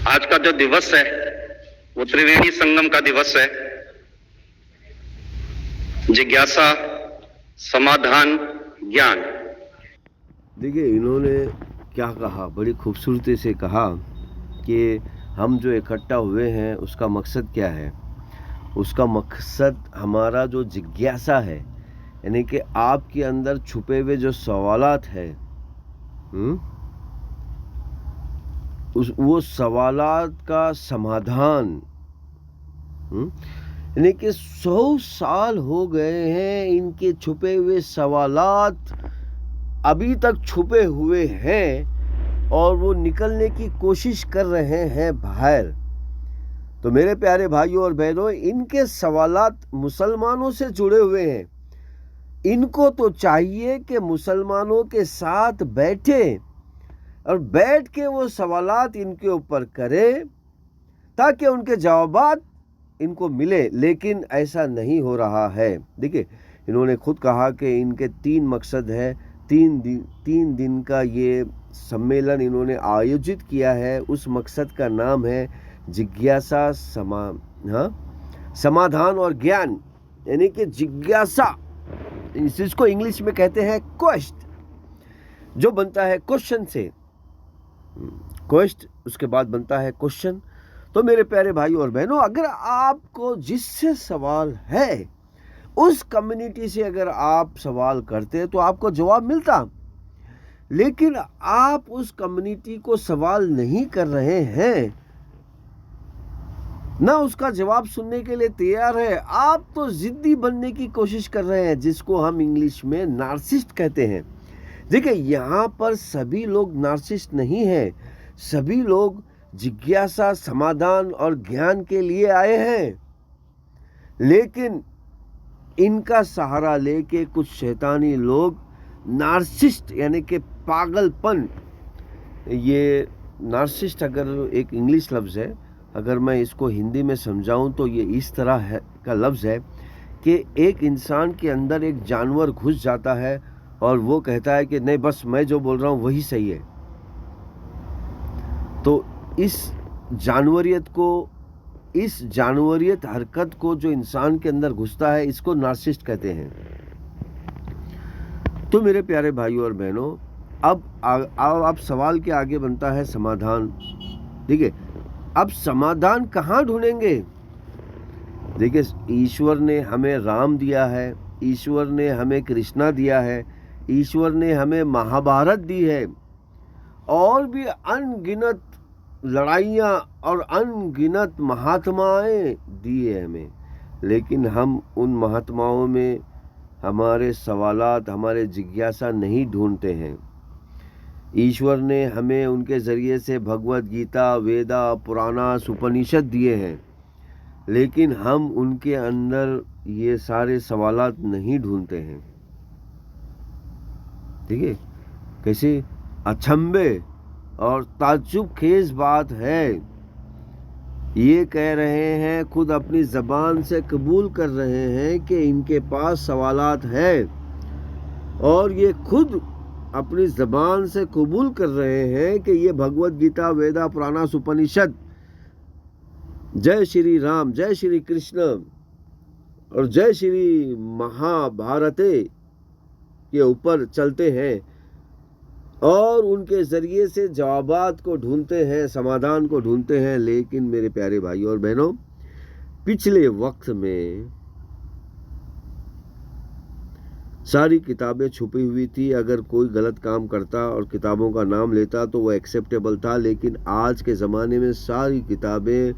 आज का जो दिवस है वो त्रिवेणी संगम का दिवस है। जिज्ञासा, समाधान, ज्ञान। देखिए, इन्होंने क्या कहा, बड़ी खूबसूरती से कहा कि हम जो इकट्ठा हुए हैं उसका मकसद क्या है। उसका मकसद हमारा जो जिज्ञासा है, यानी कि आपके अंदर छुपे हुए जो सवालात हैं, वो सवालात का समाधान। यानी कि 100 साल हो गए हैं, इनके छुपे हुए सवालात अभी तक छुपे हुए हैं और वो निकलने की कोशिश कर रहे हैं बाहर। तो मेरे प्यारे भाइयों और बहनों, इनके सवालात मुसलमानों से जुड़े हुए हैं। इनको तो चाहिए कि मुसलमानों के साथ बैठे और बैठ के वो सवालात इनके ऊपर करे ताकि उनके जवाबात इनको मिले, लेकिन ऐसा नहीं हो रहा है। देखिए, इन्होंने खुद कहा कि इनके 3 मकसद है। 3 दिन का ये सम्मेलन इन्होंने आयोजित किया है। उस मकसद का नाम है जिज्ञासा, समाधान और ज्ञान। यानी कि जिज्ञासा, इसको इंग्लिश में कहते हैं क्वेस्ट, जो बनता है क्वेश्चन से। क्वेस्ट, उसके बाद बनता है क्वेश्चन। तो मेरे प्यारे भाइयों और बहनों, अगर आपको जिससे सवाल है उस कम्युनिटी से अगर आप सवाल करते तो आपको जवाब मिलता, लेकिन आप उस कम्युनिटी को सवाल नहीं कर रहे हैं, ना उसका जवाब सुनने के लिए तैयार है। आप तो जिद्दी बनने की कोशिश कर रहे हैं, जिसको हम इंग्लिश में नार्सिसिस्ट कहते हैं। देखिए, यहाँ पर सभी लोग नार्सिसिस्ट नहीं हैं। सभी लोग जिज्ञासा, समाधान और ज्ञान के लिए आए हैं, लेकिन इनका सहारा लेके कुछ शैतानी लोग नार्सिसिस्ट, यानी कि पागलपन। ये नार्सिसिस्ट अगर एक इंग्लिश लफ्ज़ है, अगर मैं इसको हिंदी में समझाऊं तो ये इस तरह है का लफ्ज़ है कि एक इंसान के अंदर एक जानवर घुस जाता है और वो कहता है कि नहीं, बस मैं जो बोल रहा हूँ वही सही है। तो इस जानवरियत हरकत को जो इंसान के अंदर घुसता है, इसको नार्सिसिस्ट कहते हैं। तो मेरे प्यारे भाइयों और बहनों, अब सवाल के आगे बनता है समाधान। देखिए, अब समाधान कहाँ ढूंढेंगे? देखिए, ईश्वर ने हमें राम दिया है, ईश्वर ने हमें कृष्णा दिया है, ईश्वर ने हमें महाभारत दी है, और भी अनगिनत लड़ाइयाँ और अनगिनत महात्माएं दी है हमें, लेकिन हम उन महात्माओं में हमारे सवालात, हमारे जिज्ञासा नहीं ढूंढते हैं। ईश्वर ने हमें उनके ज़रिए से भगवत गीता, वेदा, पुराना, उपनिषद दिए हैं, लेकिन हम उनके अंदर ये सारे सवालात नहीं ढूंढते हैं। ठीक है, कैसे अचंभे और ताज्जुब खेज बात है। ये कह रहे हैं, खुद अपनी ज़बान से कबूल कर रहे हैं कि इनके पास सवालात है, और ये खुद अपनी ज़बान से कबूल कर रहे हैं कि ये भगवत गीता, वेदा, पुराना, उपनिषद, जय श्री राम, जय श्री कृष्ण और जय श्री महाभारते के ऊपर चलते हैं और उनके ज़रिए से जवाबात को ढूंढते हैं, समाधान को ढूंढते हैं। लेकिन मेरे प्यारे भाइयों और बहनों, पिछले वक्त में सारी किताबें छुपी हुई थी। अगर कोई गलत काम करता और किताबों का नाम लेता तो वो एक्सेप्टेबल था, लेकिन आज के ज़माने में सारी किताबें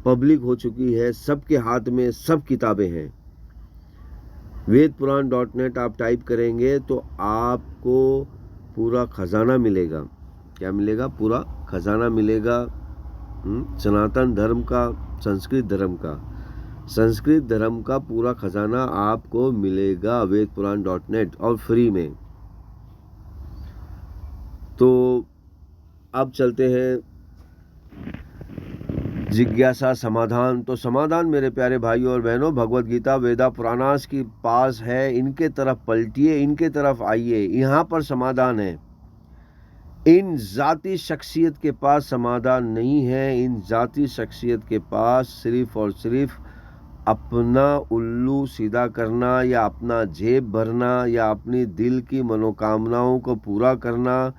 पब्लिक हो चुकी है, सबके हाथ में सब किताबें हैं। vedpuran.net आप टाइप करेंगे तो आपको पूरा खजाना मिलेगा। क्या मिलेगा? पूरा खजाना मिलेगा सनातन धर्म का, संस्कृत धर्म का पूरा खजाना आपको मिलेगा vedpuran.net और फ्री में। तो अब चलते हैं जिज्ञासा, समाधान। तो समाधान मेरे प्यारे भाइयों और बहनों, भगवत गीता, वेदा, पुराणास की पास है, इनके तरफ पलटिए, इनके तरफ आइए, यहाँ पर समाधान है। इन ज़ाती शख्सियत के पास समाधान नहीं है। इन ज़ाती शख्सियत के पास सिर्फ़ और सिर्फ़ अपना उल्लू सीधा करना या अपना जेब भरना या अपनी दिल की मनोकामनाओं को पूरा करना,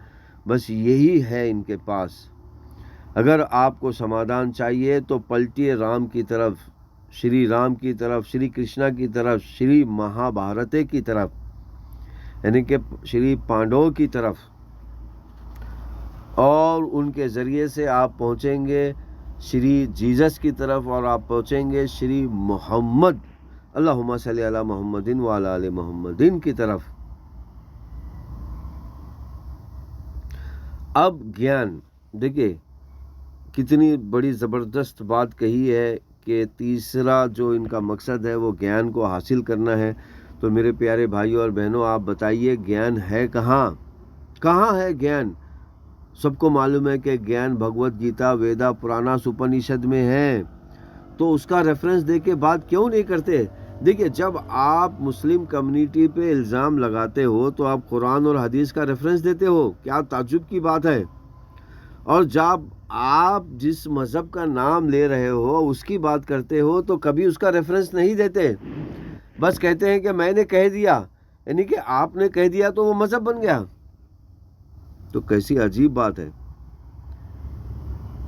बस यही है इनके पास। अगर आपको समाधान चाहिए तो पलटिए राम की तरफ, श्री राम की तरफ, श्री कृष्णा की तरफ, श्री महाभारत की तरफ, यानी कि श्री पांडवों की तरफ, और उनके ज़रिए से आप पहुँचेंगे श्री जीसस की तरफ और आप पहुँचेंगे श्री मोहम्मद अल्लाहुम्मा सल्ली अला मोहम्मदिन व अला आलि मोहम्मदिन की तरफ। अब ज्ञान, देखिए कितनी बड़ी ज़बरदस्त बात कही है कि तीसरा जो इनका मकसद है वो ज्ञान को हासिल करना है। तो मेरे प्यारे भाइयों और बहनों, आप बताइए ज्ञान है कहाँ? कहाँ है ज्ञान? सबको मालूम है कि ज्ञान भगवत गीता, वेदा, पुराणास, उपनिषद में है। तो उसका रेफरेंस दे के बात क्यों नहीं करते? देखिए, जब आप मुस्लिम कम्युनिटी पे इल्ज़ाम लगाते हो तो आप कुरान और हदीस का रेफरेंस देते हो, क्या ताज्जुब की बात है। और जब आप जिस मज़हब का नाम ले रहे हो उसकी बात करते हो तो कभी उसका रेफरेंस नहीं देते, बस कहते हैं कि मैंने कह दिया, यानी कि आपने कह दिया तो वो मज़हब बन गया। तो कैसी अजीब बात है।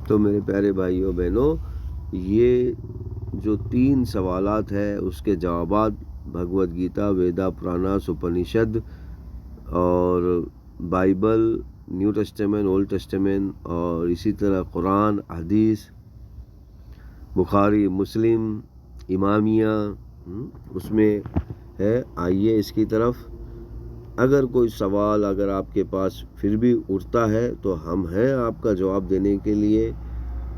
तो मेरे प्यारे भाइयों बहनों, ये जो 3 सवालात है उसके जवाबात भगवत गीता, वेदा, पुराणास, उपनिषद और Bible, new testament, old testament और इसी तरह कुरान, हदीस, बुखारी, मुस्लिम, इमामिया, उसमें है। आइए इसकी तरफ। अगर कोई सवाल अगर आपके पास फिर भी उठता है तो हम हैं आपका जवाब देने के लिए,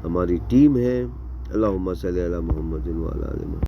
हमारी टीम है। अल्लाहुम्मा सल्ली अला मुहम्मदिन व अला आलि मुहम्मद।